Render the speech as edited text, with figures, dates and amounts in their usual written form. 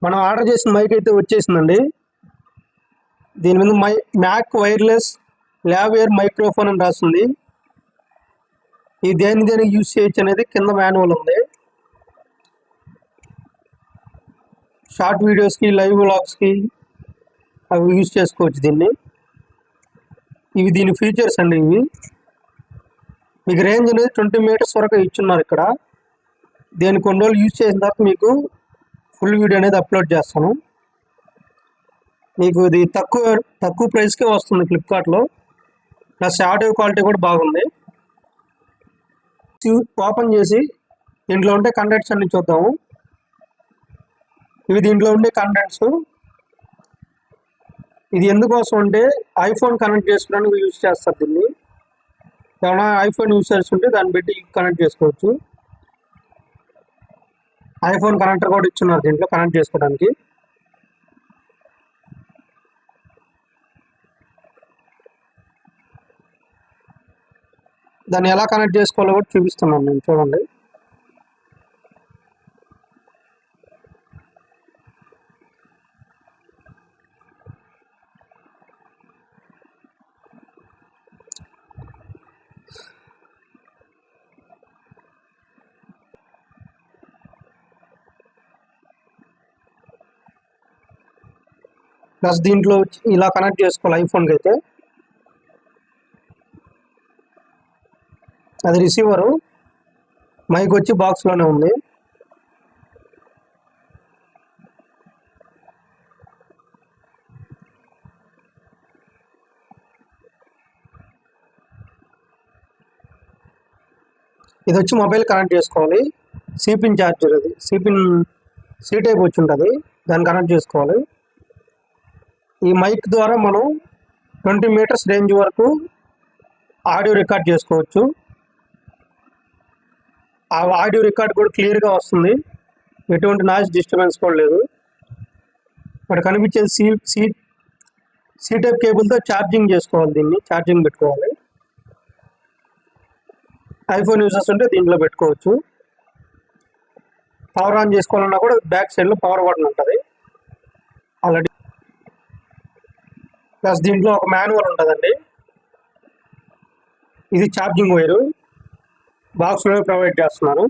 మనం ఆర్డర్ చేసిన మైక్ అయితే వచ్చేసిందండి. దీని మీద మ్యాక్ వైర్లెస్ లావియర్ మైక్రోఫోన్ అని రాస్తుంది. ఇది దేనికి యూజ్ చేయొచ్చు అనేది కింద మాన్యువల్ ఉంది. షార్ట్ వీడియోస్కి, లైవ్ వ్లాగ్స్కి అవి యూజ్ చేసుకోవచ్చు దీన్ని. ఇవి దీని ఫీచర్స్ అండి. ఇవి మీకు రేంజ్ అనేది 20 మీటర్స్ వరకు ఇచ్చున్నారు ఇక్కడ. దీన్ని కొన్ని రోజులు యూజ్ చేసిన తర్వాత మీకు ఫుల్ వీడియో అనేది అప్లోడ్ చేస్తాను. మీకు ఇది తక్కువ ప్రైస్కే వస్తుంది ఫ్లిప్కార్ట్లో. ప్లస్ ఆడియో క్వాలిటీ కూడా బాగుంది. ఓపెన్ చేసి దీంట్లో ఉండే కంటెంట్స్ అన్ని చూద్దాము. ఇవి దీంట్లో ఉండే కంటెంట్స్. ఇది ఎందుకోసం అంటే ఐఫోన్ కనెక్ట్ చేసుకోవడానికి యూజ్ చేస్తారు దీన్ని. ఏమైనా ఐఫోన్ యూజర్స్ ఉంటే దాన్ని పెట్టి కనెక్ట్ చేసుకోవచ్చు. ఐఫోన్ కనెక్టర్ కూడా ఇచ్చున్నారు దీంట్లో కనెక్ట్ చేసుకోవడానికి. దాన్ని ఎలా కనెక్ట్ చేసుకోవాలో కూడా చూపిస్తున్నాను నేను, చూడండి. ప్లస్ దీంట్లో ఇలా కనెక్ట్ చేసుకోవాలి ఐఫోన్కి అయితే. అది రిసీవరు, మైక్ వచ్చి బాక్స్లోనే ఉంది. ఇది వచ్చి మొబైల్ కనెక్ట్ చేసుకోవాలి. సిపిన్ ఛార్జర్, అది సి టైప్ వచ్చి ఉంటుంది, దాన్ని కనెక్ట్ చేసుకోవాలి. ఈ మైక్ ద్వారా మనం 20 మీటర్స్ రేంజ్ వరకు ఆడియో రికార్డ్ చేసుకోవచ్చు. ఆ ఆడియో రికార్డ్ కూడా క్లియర్గా వస్తుంది, ఎటువంటి నాయిస్ డిస్టర్బెన్స్ కూడా లేదు. ఇక్కడ కనిపించేది సి టైప్ కేబుల్తో ఛార్జింగ్ చేసుకోవాలి. దీన్ని ఛార్జింగ్ పెట్టుకోవాలి. ఐఫోన్ యూజర్స్ ఉంటే దీంట్లో పెట్టుకోవచ్చు. పవర్ ఆన్ చేసుకోవాలన్నా కూడా బ్యాక్ సైడ్లో పవర్ బటన్ ఉంటుంది ఆల్రెడీ. ప్లస్ దీంట్లో ఒక మాన్యువల్ ఉంటుందండి. ఇది ఛార్జింగ్ వైరు బాక్స్లో ప్రొవైడ్ చేస్తున్నారు.